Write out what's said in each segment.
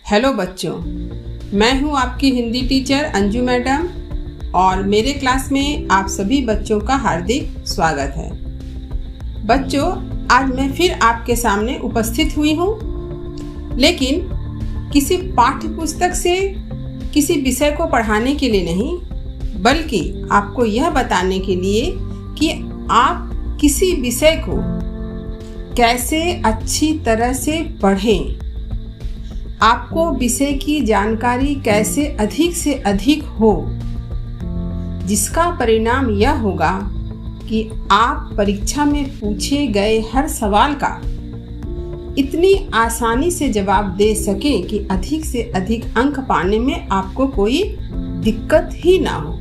Hello बच्चों, मैं हूं आपकी हिंदी टीचर अंजू मैडम और मेरे क्लास में आप सभी बच्चों का हार्दिक स्वागत है। बच्चों, आज मैं फिर आपके सामने उपस्थित हुई हूं, लेकिन किसी पाठ्य पुस्तक से किसी विषय को पढ़ाने के लिए नहीं, बल्कि आपको यह बताने के लिए कि आप किसी विषय को कैसे अच्छी तरह से पढ़ें, आपको विषय की जानकारी कैसे अधिक से अधिक हो, जिसका परिणाम यह होगा कि आप परीक्षा में पूछे गए हर सवाल का इतनी आसानी से जवाब दे सकें कि अधिक से अधिक अंक पाने में आपको कोई दिक्कत ही ना हो।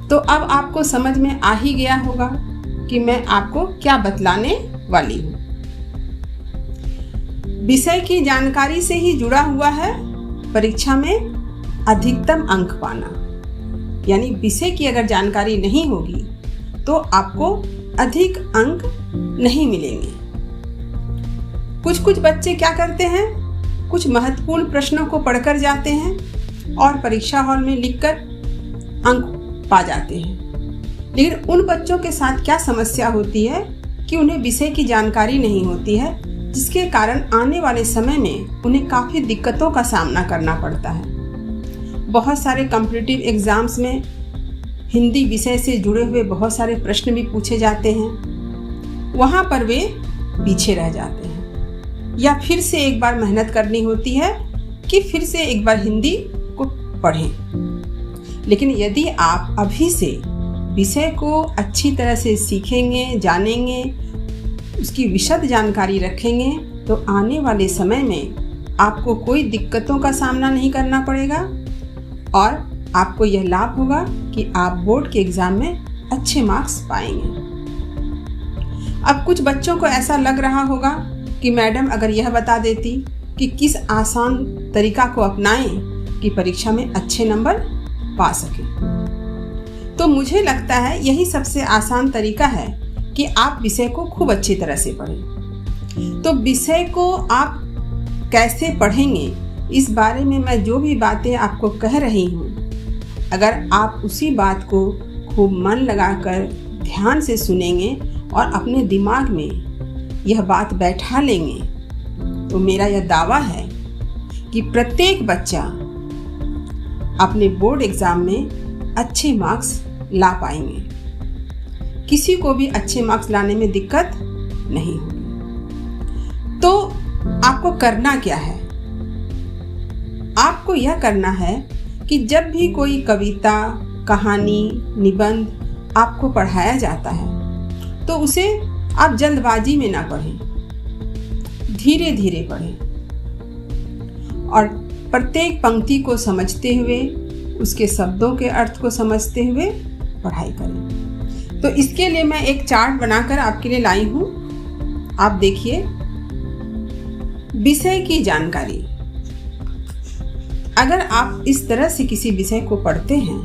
तो अब आपको समझ में आ ही गया होगा कि मैं आपको क्या बतलाने वाली हूँ। विषय की जानकारी से ही जुड़ा हुआ है परीक्षा में अधिकतम अंक पाना। यानी विषय की अगर जानकारी नहीं होगी तो आपको अधिक अंक नहीं मिलेंगे। कुछ बच्चे क्या करते हैं, कुछ महत्वपूर्ण प्रश्नों को पढ़कर जाते हैं और परीक्षा हॉल में लिखकर अंक पा जाते हैं। लेकिन उन बच्चों के साथ क्या समस्या होती है कि उन्हें विषय की जानकारी नहीं होती है, जिसके कारण आने वाले समय में उन्हें काफ़ी दिक्कतों का सामना करना पड़ता है। बहुत सारे कॉम्पिटिटिव एग्ज़ाम्स में हिंदी विषय से जुड़े हुए बहुत सारे प्रश्न भी पूछे जाते हैं, वहाँ पर वे पीछे रह जाते हैं या फिर से एक बार मेहनत करनी होती है कि फिर से एक बार हिंदी को पढ़ें। लेकिन यदि आप अभी से विषय को अच्छी तरह से सीखेंगे, जानेंगे, उसकी विशद जानकारी रखेंगे, तो आने वाले समय में आपको कोई दिक्कतों का सामना नहीं करना पड़ेगा और आपको यह लाभ होगा कि आप बोर्ड के एग्ज़ाम में अच्छे मार्क्स पाएंगे। अब कुछ बच्चों को ऐसा लग रहा होगा कि मैडम अगर यह बता देती कि किस आसान तरीका को अपनाएं कि परीक्षा में अच्छे नंबर पा सकें, तो मुझे लगता है यही सबसे आसान तरीका है कि आप विषय को खूब अच्छी तरह से पढ़ें। तो विषय को आप कैसे पढ़ेंगे, इस बारे में मैं जो भी बातें आपको कह रही हूँ, अगर आप उसी बात को खूब मन लगाकर ध्यान से सुनेंगे और अपने दिमाग में यह बात बैठा लेंगे, तो मेरा यह दावा है कि प्रत्येक बच्चा अपने बोर्ड एग्ज़ाम में अच्छे मार्क्स ला पाएंगे। किसी को भी अच्छे मार्क्स लाने में दिक्कत नहीं होगी। तो आपको करना क्या है? आपको यह करना है कि जब भी कोई कविता, कहानी, निबंध आपको पढ़ाया जाता है तो उसे आप जल्दबाजी में ना पढ़ें, धीरे धीरे पढ़ें और प्रत्येक पंक्ति को समझते हुए, उसके शब्दों के अर्थ को समझते हुए पढ़ाई करें। तो इसके लिए मैं एक चार्ट बनाकर आपके लिए लाई हूँ। आप देखिए, विषय की जानकारी। अगर आप इस तरह से किसी विषय को पढ़ते हैं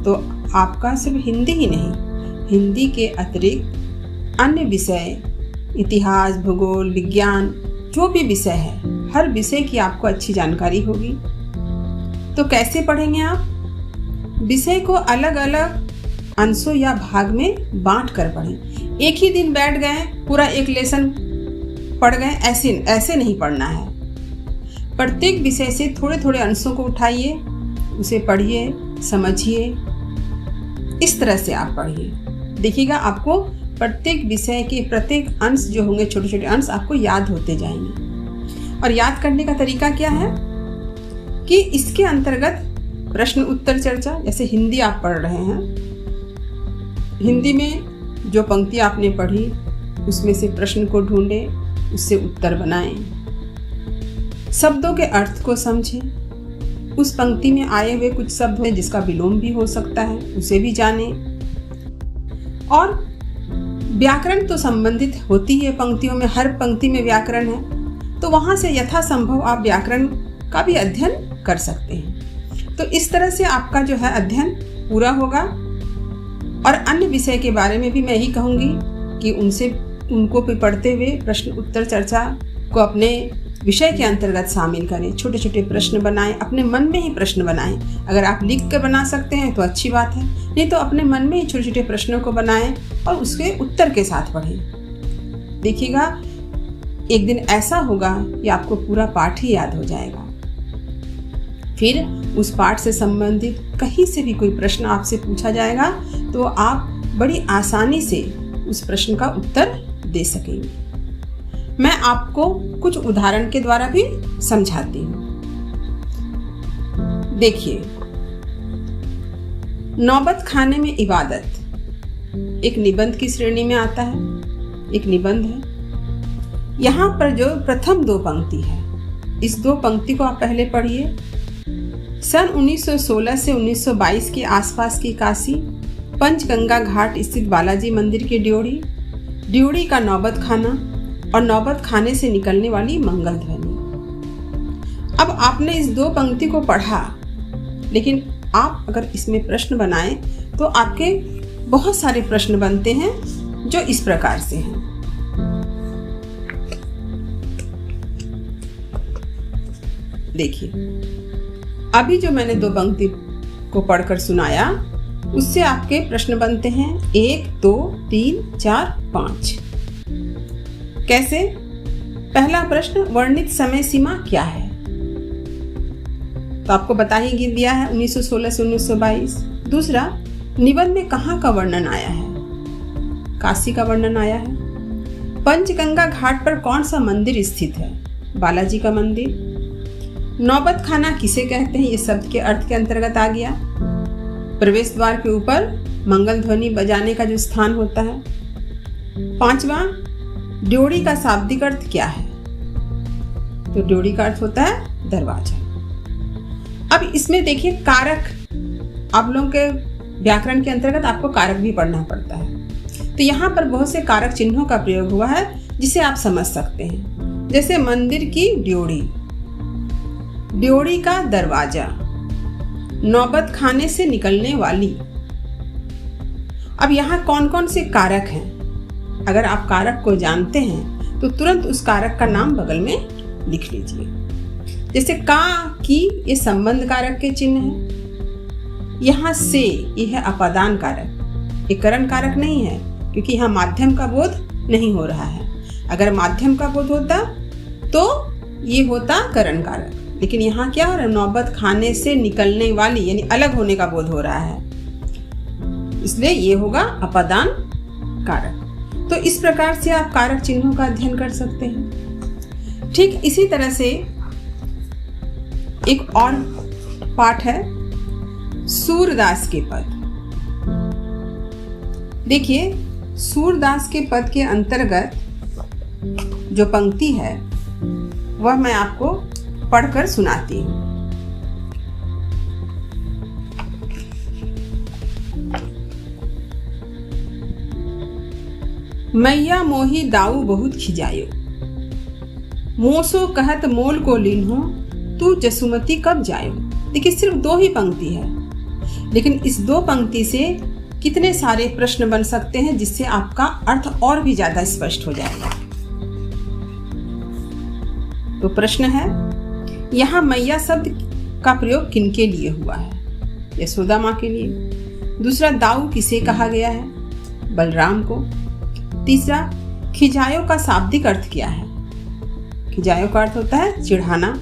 तो आपका सिर्फ हिंदी ही नहीं, हिंदी के अतिरिक्त अन्य विषय, इतिहास, भूगोल, विज्ञान, जो भी विषय है, हर विषय की आपको अच्छी जानकारी होगी। तो कैसे पढ़ेंगे आप? विषय को अलग अलग अंशों या भाग में बांट कर पढ़ें। एक ही दिन बैठ गए, पूरा एक लेसन पढ़ गए, ऐसे नहीं पढ़ना है। प्रत्येक विषय से थोड़े थोड़े अंशों को उठाइए, उसे पढ़िए, समझिए। इस तरह से आप पढ़िए। देखिएगा आपको प्रत्येक विषय के प्रत्येक अंश जो होंगे, छोटे छोटे अंश आपको याद होते जाएंगे। और याद करने का तरीका क्या है कि इसके अंतर्गत प्रश्न उत्तर चर्चा, जैसे हिंदी आप पढ़ रहे हैं, हिंदी में जो पंक्ति आपने पढ़ी उसमें से प्रश्न को ढूंढें, उससे उत्तर बनाएं, शब्दों के अर्थ को समझें, उस पंक्ति में आए हुए कुछ शब्द हैं जिसका विलोम भी हो सकता है, उसे भी जानें। और व्याकरण तो संबंधित होती है पंक्तियों में, हर पंक्ति में व्याकरण है, तो वहाँ से यथासंभव आप व्याकरण का भी अध्ययन कर सकते हैं। तो इस तरह से आपका जो है अध्ययन पूरा होगा। और अन्य विषय के बारे में भी मैं यही कहूँगी कि उनको भी पढ़ते हुए प्रश्न उत्तर चर्चा को अपने विषय के अंतर्गत शामिल करें। छोटे छोटे प्रश्न बनाएं, अपने मन में ही प्रश्न बनाएं। अगर आप लिख कर बना सकते हैं तो अच्छी बात है, नहीं तो अपने मन में ही छोटे छोटे प्रश्नों को बनाएं और उसके उत्तर के साथ पढ़ें। देखिएगा एक दिन ऐसा होगा कि आपको पूरा पाठ ही याद हो जाएगा। फिर उस पाठ से संबंधित कहीं से भी कोई प्रश्न आपसे पूछा जाएगा तो आप बड़ी आसानी से उस प्रश्न का उत्तर दे सकेंगे। मैं आपको कुछ उदाहरण के द्वारा भी समझाती हूँ। देखिए, नौबत खाने में इबादत एक निबंध की श्रेणी में आता है, एक निबंध है। यहाँ पर जो प्रथम दो पंक्ति है, इस दो पंक्ति को आप पहले पढ़िए। सन 1916 से 1922 के आसपास की काशी, पंचगंगा घाट स्थित बालाजी मंदिर की ड्योढ़ी का नौबत खाना और नौबत खाने से निकलने वाली मंगल ध्वनि। अब आपने इस दो पंक्ति को पढ़ा, लेकिन आप अगर इसमें प्रश्न बनाएं तो आपके बहुत सारे प्रश्न बनते हैं जो इस प्रकार से हैं। देखिए, अभी जो मैंने दो पंक्ति को पढ़कर सुनाया उससे आपके प्रश्न बनते हैं 1, 2, 3, 4, 5। कैसे? पहला प्रश्न, वर्णित समय सीमा क्या है? तो आपको बता ही दिया है 1916 से 1922। दूसरा, निबंध में कहाँ का वर्णन आया है? काशी का वर्णन आया है। पंचगंगा घाट पर कौन सा मंदिर स्थित है? बालाजी का मंदिर। नौबत खाना किसे कहते हैं? ये शब्द के अर्थ के अंतर्गत आ गया। प्रवेश द्वार के ऊपर मंगल ध्वनि बजाने का जो स्थान होता है। पांचवा, ड्योढ़ी का शाब्दिक अर्थ क्या है? तो ड्योढ़ी का अर्थ होता है दरवाजा। अब इसमें देखिए कारक, आप लोगों के व्याकरण के अंतर्गत आपको कारक भी पढ़ना पड़ता है। तो यहाँ पर बहुत से कारक चिन्हों का प्रयोग हुआ है जिसे आप समझ सकते हैं। जैसे मंदिर की ड्योढ़ी का दरवाजा, नौबत खाने से निकलने वाली। अब यहाँ कौन कौन से कारक हैं? अगर आप कारक को जानते हैं तो तुरंत उस कारक का नाम बगल में लिख लीजिए। जैसे का, की, ये संबंध कारक के चिन्ह हैं। यहाँ से, ये है अपादान कारक, ये करण कारक नहीं है क्योंकि यहाँ माध्यम का बोध नहीं हो रहा है। अगर माध्यम का बोध होता तो ये होता करण कारक, लेकिन यहाँ क्या हो रहा है? नौबत खाने से निकलने वाली, यानी अलग होने का बोध हो रहा है, इसलिए ये होगा अपादान कारक। तो इस प्रकार से आप कारक चिन्हों का अध्ययन कर सकते हैं। ठीक इसी तरह से एक और पाठ है, सूरदास के पद। देखिए, सूरदास के पद के अंतर्गत जो पंक्ति है वह मैं आपको पढ़कर सुनाती हूँ। मैया मोही दाऊ बहुत खिजायो, मोसो कहत मोल को लीन्हो, तू जसुमती कब जायो। देखिए, सिर्फ दो ही पंक्ति है, लेकिन इस दो पंक्ति से कितने सारे प्रश्न बन सकते हैं जिससे आपका अर्थ और भी ज्यादा स्पष्ट हो जाएगा। तो प्रश्न है, यहाँ मैया शब्द का प्रयोग किनके लिए हुआ है? यशोदा माँ के लिए। दूसरा, दाऊ किसे कहा गया है? बलराम को। तीसरा, खिजायो का शाब्दिक अर्थ क्या है? खिजायो का अर्थ होता है चिढ़ाना।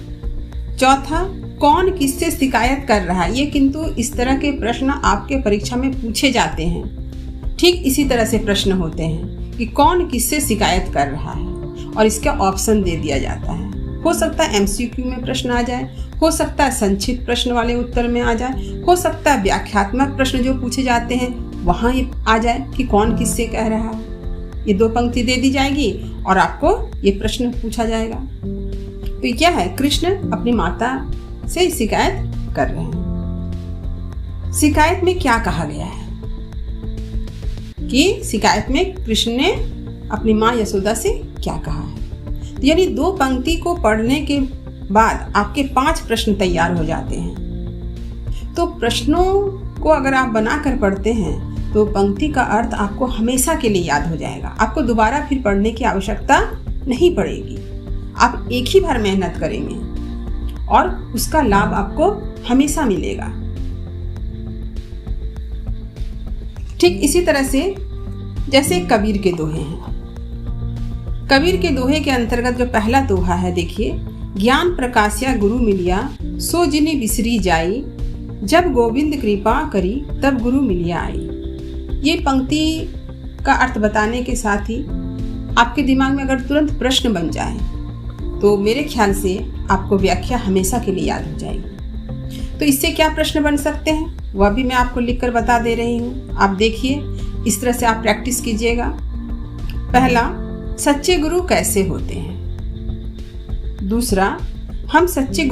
चौथा, कौन किससे शिकायत कर रहा है? ये किंतु इस तरह के प्रश्न आपके परीक्षा में पूछे जाते हैं। ठीक इसी तरह से प्रश्न होते हैं कि कौन किससे शिकायत कर रहा है, और इसका ऑप्शन दे दिया जाता है। हो सकता है MCQ में प्रश्न आ जाए, हो सकता है संक्षिप्त प्रश्न वाले उत्तर में आ जाए, हो सकता है व्याख्यात्मक प्रश्न जो पूछे जाते हैं वहाँ ये आ जाए कि कौन किससे कह रहा है। ये दो पंक्ति दे दी जाएगी और आपको ये प्रश्न पूछा जाएगा। तो ये क्या है? कृष्ण अपनी माता से शिकायत कर रहे हैं। शिकायत में क्या कहा गया है? कि शिकायत में कृष्ण ने अपनी माँ यशोदा से क्या कहा है। यानी दो पंक्ति को पढ़ने के बाद आपके 5 प्रश्न तैयार हो जाते हैं। तो प्रश्नों को अगर आप बनाकर पढ़ते हैं तो पंक्ति का अर्थ आपको हमेशा के लिए याद हो जाएगा। आपको दोबारा फिर पढ़ने की आवश्यकता नहीं पड़ेगी। आप एक ही बार मेहनत करेंगे और उसका लाभ आपको हमेशा मिलेगा। ठीक इसी तरह से जैसे कबीर के दोहे हैं। कबीर के दोहे के अंतर्गत जो पहला दोहा है, देखिए, ज्ञान प्रकाशिया गुरु मिलिया सो जिनी बिसरी जाई, जब गोविंद कृपा करी तब गुरु मिलिया आई। ये पंक्ति का अर्थ बताने के साथ ही आपके दिमाग में अगर तुरंत प्रश्न बन जाए तो मेरे ख्याल से आपको व्याख्या हमेशा के लिए याद हो जाएगी। तो इससे क्या प्रश्न बन सकते हैं वह भी मैं आपको लिखकर बता दे रही हूँ। आप देखिए, इस तरह से आप प्रैक्टिस कीजिएगा। पहला, सच्चे गुरु कैसे होते हैं। दूसरा, हमें सच्चे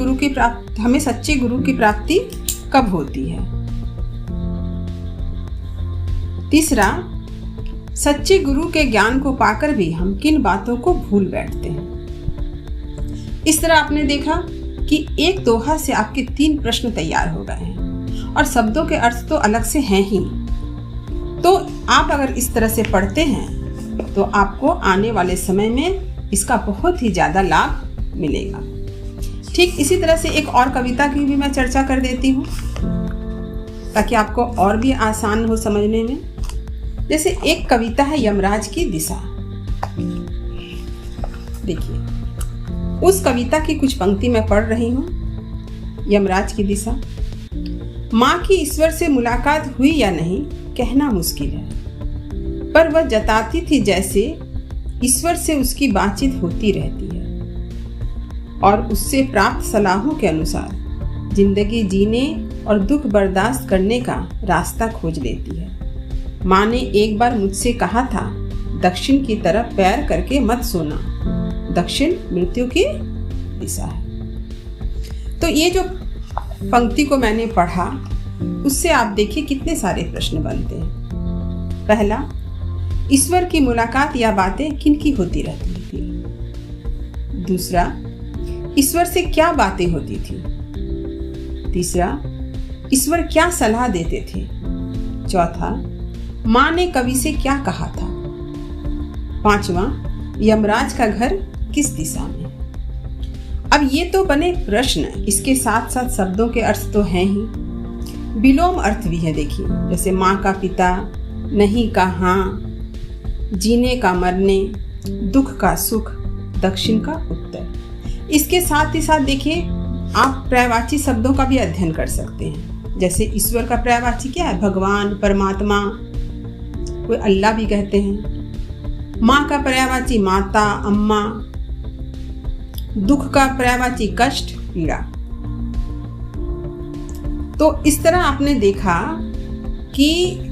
गुरु की प्राप्ति कब होती है। तीसरा, सच्चे गुरु के ज्ञान को पाकर भी हम किन बातों को भूल बैठते हैं। इस तरह आपने देखा कि एक दोहा से आपके 3 प्रश्न तैयार हो गए हैं और शब्दों के अर्थ तो अलग से हैं ही। तो आप अगर इस तरह से पढ़ते हैं तो आपको आने वाले समय में इसका बहुत ही ज़्यादा लाभ मिलेगा। ठीक इसी तरह से एक और कविता की भी मैं चर्चा कर देती हूँ ताकि आपको और भी आसान हो समझने में। जैसे एक कविता है यमराज की दिशा। देखिए, उस कविता की कुछ पंक्ति मैं पढ़ रही हूँ। यमराज की दिशा। माँ की ईश्वर से मुलाकात हुई या नहीं कहना मुश्किल है, पर वह जताती थी जैसे ईश्वर से उसकी बातचीत होती रहती है और उससे प्राप्त सलाहों के अनुसार जिंदगी जीने और दुख बर्दाश्त करने का रास्ता खोज लेती है। माँ ने एक बार मुझसे कहा था, दक्षिण की तरफ पैर करके मत सोना, दक्षिण मृत्यु की दिशा है। तो ये जो पंक्ति को मैंने पढ़ा उससे आप देखिए कितने सारे प्रश्न बनते हैं। पहला, ईश्वर की मुलाकात या बातें किनकी होती रहती थी। दूसरा, ईश्वर से क्या बातें होती थी। तीसरा, ईश्वर क्या सलाह देते थे। चौथा, माँ ने कवि से क्या कहा था। पांचवा, यमराज का घर किस दिशा में। अब ये तो बने प्रश्न, इसके साथ साथ शब्दों के अर्थ तो हैं ही, विलोम अर्थ भी है। देखिए, जैसे माँ का पिता, नहीं का हाँ, जीने का मरने, दुख का सुख, दक्षिण का उत्तर। इसके साथ ही साथ देखिए आप पर्यायवाची शब्दों का भी अध्ययन कर सकते हैं। जैसे ईश्वर का पर्यायवाची क्या है, भगवान, परमात्मा, कोई अल्लाह भी कहते हैं। माँ का पर्यायवाची माता, अम्मा। दुख का पर्यायवाची कष्ट, पीड़ा। तो इस तरह आपने देखा कि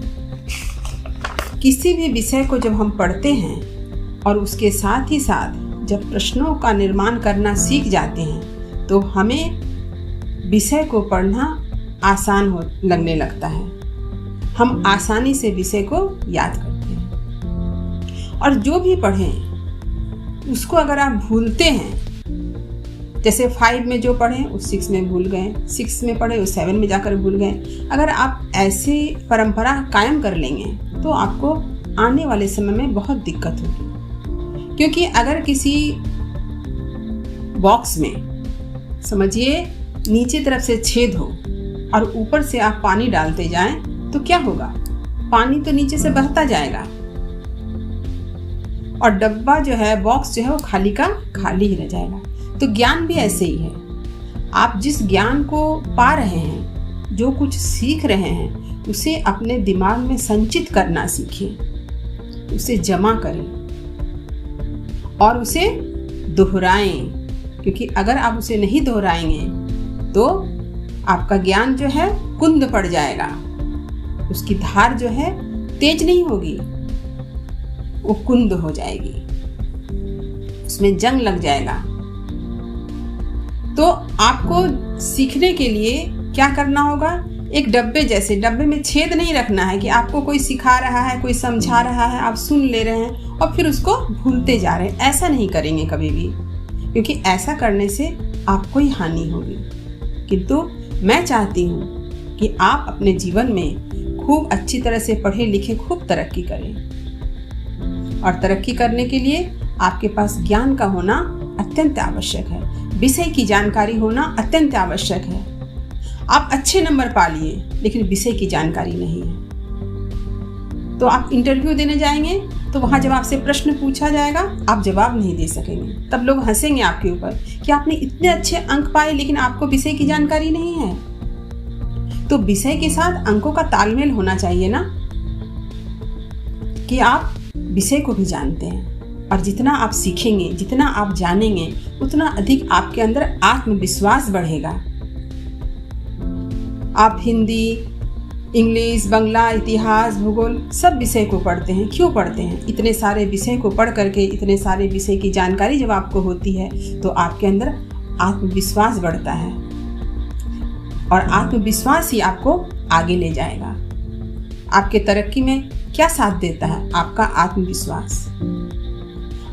किसी भी विषय को जब हम पढ़ते हैं और उसके साथ ही साथ जब प्रश्नों का निर्माण करना सीख जाते हैं तो हमें विषय को पढ़ना आसान लगने लगता है। हम आसानी से विषय को याद करते हैं और जो भी पढ़ें उसको अगर आप भूलते हैं, जैसे 5 में जो पढ़ें उस 6 में भूल गए, 6 में पढ़े उस 7 में जाकर भूल गए, अगर आप ऐसी परंपरा कायम कर लेंगे तो आपको आने वाले समय में बहुत दिक्कत होगी। क्योंकि अगर किसी बॉक्स में समझिए नीचे तरफ से छेद हो और ऊपर से आप पानी डालते जाएं तो क्या होगा, पानी तो नीचे से बहता जाएगा और डब्बा जो है, बॉक्स जो है वो खाली का खाली ही रह जाएगा। तो ज्ञान भी ऐसे ही है। आप जिस ज्ञान को पा रहे हैं, जो कुछ सीख रहे हैं, उसे अपने दिमाग में संचित करना सीखिए, उसे जमा करें और उसे दोहराएं। क्योंकि अगर आप उसे नहीं दोहराएंगे तो आपका ज्ञान जो है कुंद पड़ जाएगा, उसकी धार जो है तेज नहीं होगी, वो कुंद हो जाएगी, उसमें जंग लग जाएगा। तो आपको सीखने के लिए क्या करना होगा, एक डब्बे जैसे, डब्बे में छेद नहीं रखना है कि आपको कोई सिखा रहा है, कोई समझा रहा है, आप सुन ले रहे हैं और फिर उसको भूलते जा रहे हैं। ऐसा नहीं करेंगे कभी भी, क्योंकि ऐसा करने से आपको ही हानि होगी। किंतु मैं चाहती हूँ कि आप अपने जीवन में खूब अच्छी तरह से पढ़े लिखे, खूब तरक्की करें और तरक्की करने के लिए आपके पास ज्ञान का होना अत्यंत आवश्यक है। विषय की जानकारी होना अत्यंत आवश्यक है। आप अच्छे नंबर पा लिए लेकिन विषय की जानकारी नहीं है तो आप इंटरव्यू देने जाएंगे तो वहां जब आपसे प्रश्न पूछा जाएगा आप जवाब नहीं दे सकेंगे। तब लोग हंसेंगे आपके ऊपर कि आपने इतने अच्छे अंक पाए लेकिन आपको विषय की जानकारी नहीं है। तो विषय के साथ अंकों का तालमेल होना चाहिए ना, कि आप विषय को भी जानते हैं। और जितना आप सीखेंगे, जितना आप जानेंगे, उतना अधिक आपके अंदर आत्मविश्वास बढ़ेगा। आप हिंदी, इंग्लिश, बांग्ला, इतिहास, भूगोल सब विषय को पढ़ते हैं। क्यों पढ़ते हैं? इतने सारे विषय को पढ़ करके, इतने सारे विषय की जानकारी जब आपको होती है तो आपके अंदर आत्मविश्वास बढ़ता है और आत्मविश्वास ही आपको आगे ले जाएगा। आपके तरक्की में क्या साथ देता है? आपका आत्मविश्वास।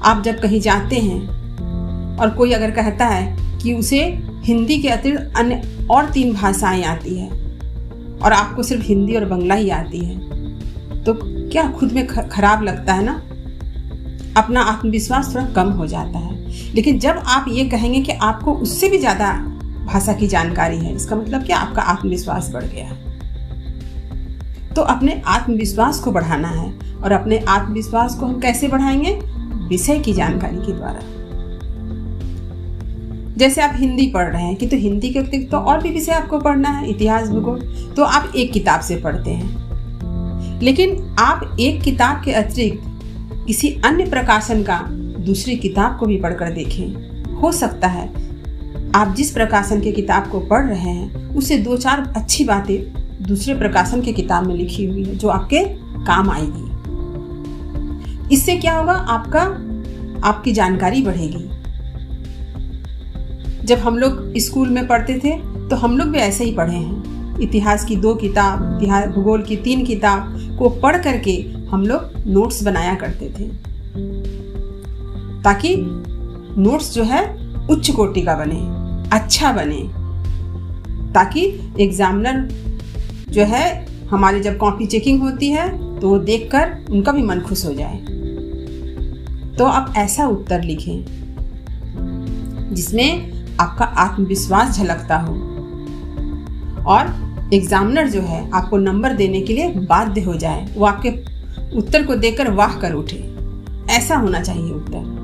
आप जब कहीं जाते हैं और कोई अगर कहता है कि उसे हिंदी के अतिरिक्त अन्य और 3 भाषाएं आती है और आपको सिर्फ हिंदी और बांग्ला ही आती है, तो क्या खुद में खराब लगता है ना? अपना आत्मविश्वास थोड़ा कम हो जाता है। लेकिन जब आप ये कहेंगे कि आपको उससे भी ज़्यादा भाषा की जानकारी है, इसका मतलब क्या? आपका आत्मविश्वास बढ़ गया। तो अपने आत्मविश्वास को बढ़ाना है। और अपने आत्मविश्वास को हम कैसे बढ़ाएंगे? विषय की जानकारी के द्वारा। जैसे आप हिंदी पढ़ रहे हैं कि तो हिंदी के अतिरिक्त तो और भी विषय आपको पढ़ना है, इतिहास, भूगोल, तो आप एक किताब से पढ़ते हैं। लेकिन आप एक किताब के अतिरिक्त किसी अन्य प्रकाशन का दूसरी किताब को भी पढ़कर देखें। हो सकता है आप जिस प्रकाशन के किताब को पढ़ रहे हैं उससे 2-4 अच्छी बातें दूसरे प्रकाशन के किताब में लिखी हुई है जो आपके काम आएगी। इससे क्या होगा? आपकी जानकारी बढ़ेगी। जब हम लोग स्कूल में पढ़ते थे तो हम लोग भी ऐसे ही पढ़े हैं। इतिहास की 2 किताब, इतिहास भूगोल की 3 किताब को पढ़ करके हम लोग नोट्स बनाया करते थे, ताकि नोट्स जो है उच्च कोटि का बने, अच्छा बने, ताकि एग्जामिनर जो है हमारे जब कॉपी चेकिंग होती है तो वो देखकर उनका भी मन खुश हो जाए। तो आप ऐसा उत्तर लिखें जिसमें आपका आत्मविश्वास झलकता हो और एग्जामिनर जो है आपको नंबर देने के लिए बाध्य हो जाए, वो आपके उत्तर को देखकर वाह कर उठे। ऐसा होना चाहिए उत्तर।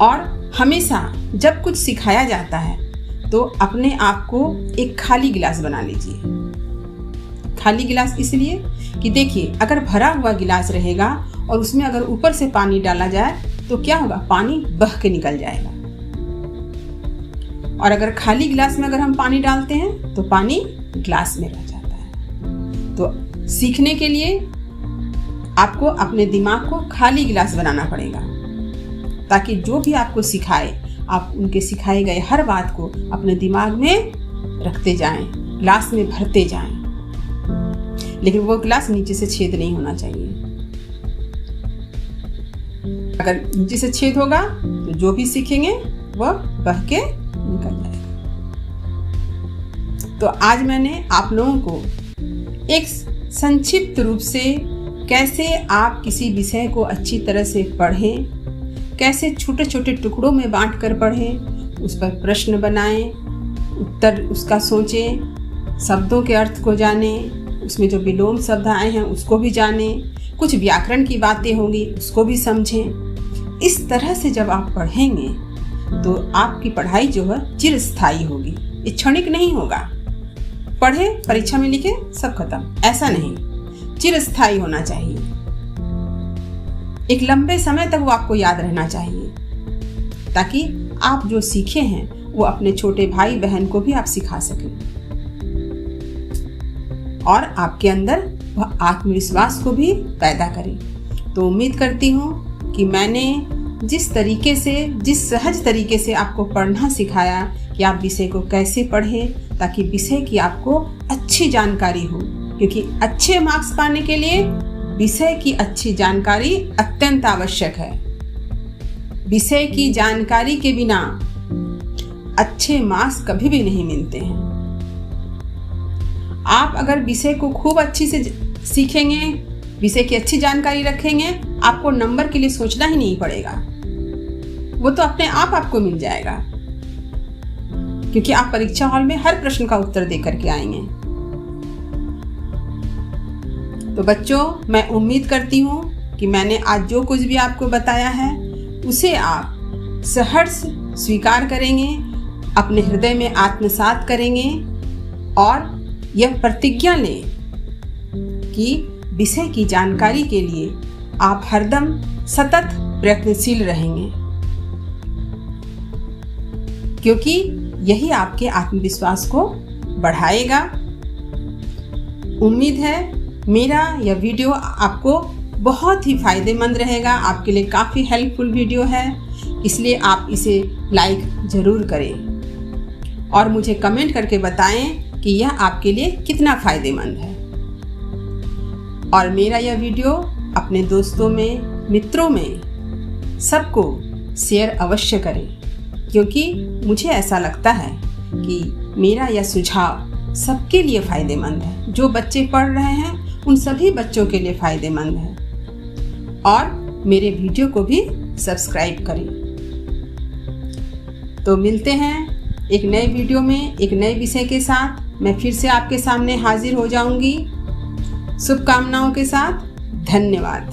और हमेशा जब कुछ सिखाया जाता है तो अपने आप को एक खाली गिलास बना लीजिए। खाली गिलास इसलिए कि देखिए, अगर भरा हुआ गिलास रहेगा और उसमें अगर ऊपर से पानी डाला जाए तो क्या होगा? पानी बह के निकल जाएगा। और अगर खाली गिलास में अगर हम पानी डालते हैं तो पानी गिलास में रह जाता है। तो सीखने के लिए आपको अपने दिमाग को खाली गिलास बनाना पड़ेगा, ताकि जो भी आपको सिखाए आप उनके सिखाए गए हर बात को अपने दिमाग में रखते जाएं, गिलास में भरते जाएं। लेकिन वो गिलास नीचे से छेद नहीं होना चाहिए। अगर नीचे से छेद होगा तो जो भी सीखेंगे वह बह के निकल जाएगा। तो आज मैंने आप लोगों को एक संक्षिप्त रूप से कैसे आप किसी विषय को अच्छी तरह से पढ़ें, कैसे छोटे छोटे टुकड़ों में बांट कर पढ़ें, उस पर प्रश्न बनाएं, उत्तर उसका सोचें, शब्दों के अर्थ को जानें, उसमें जो विलोम शब्द आए हैं उसको भी जानें, कुछ व्याकरण की बातें होंगी उसको भी समझें। इस तरह से जब आप पढ़ेंगे तो आपकी पढ़ाई जो है चिरस्थायी होगी, ये क्षणिक नहीं होगा। पढ़े, परीक्षा में लिखे, सब खत्म, ऐसा नहीं। चिरस्थायी होना चाहिए। एक लंबे समय तक वो आपको याद रहना चाहिए, ताकि आप जो सीखे हैं वो अपने छोटे भाई बहन को भी आप सिखा सकें और आपके अंदर वह आत्मविश्वास को भी पैदा करें। तो उम्मीद करती हूँ कि मैंने जिस तरीके से, जिस सहज तरीके से आपको पढ़ना सिखाया कि आप विषय को कैसे पढ़ें ताकि विषय की आपको अच्छी जानकारी हो, क्योंकि अच्छे मार्क्स पाने के लिए विषय की अच्छी जानकारी अत्यंत आवश्यक है। विषय की जानकारी के बिना अच्छे मार्क्स कभी भी नहीं मिलते हैं। आप अगर विषय को खूब अच्छी से सीखेंगे, विषय की अच्छी जानकारी रखेंगे, आपको नंबर के लिए सोचना ही नहीं पड़ेगा। वो तो अपने आप आपको मिल जाएगा, क्योंकि आप परीक्षा हॉल में हर प्रश्न का उत्तर दे करके आएंगे। तो बच्चों, मैं उम्मीद करती हूँ कि मैंने आज जो कुछ भी आपको बताया है उसे आप सहर्ष स्वीकार करेंगे, अपने हृदय में आत्मसात करेंगे और यह प्रतिज्ञा लें कि विषय की जानकारी के लिए आप हरदम सतत प्रयत्नशील रहेंगे, क्योंकि यही आपके आत्मविश्वास को बढ़ाएगा। उम्मीद है मेरा यह वीडियो आपको बहुत ही फायदेमंद रहेगा, आपके लिए काफ़ी हेल्पफुल वीडियो है, इसलिए आप इसे लाइक ज़रूर करें और मुझे कमेंट करके बताएं कि यह आपके लिए कितना फ़ायदेमंद है। और मेरा यह वीडियो अपने दोस्तों में, मित्रों में सबको शेयर अवश्य करें, क्योंकि मुझे ऐसा लगता है कि मेरा यह सुझाव सबके लिए फ़ायदेमंद है। जो बच्चे पढ़ रहे हैं उन सभी बच्चों के लिए फ़ायदेमंद है। और मेरे वीडियो को भी सब्सक्राइब करें। तो मिलते हैं एक नए वीडियो में एक नए विषय के साथ। मैं फिर से आपके सामने हाजिर हो जाऊंगी। शुभकामनाओं के साथ। धन्यवाद।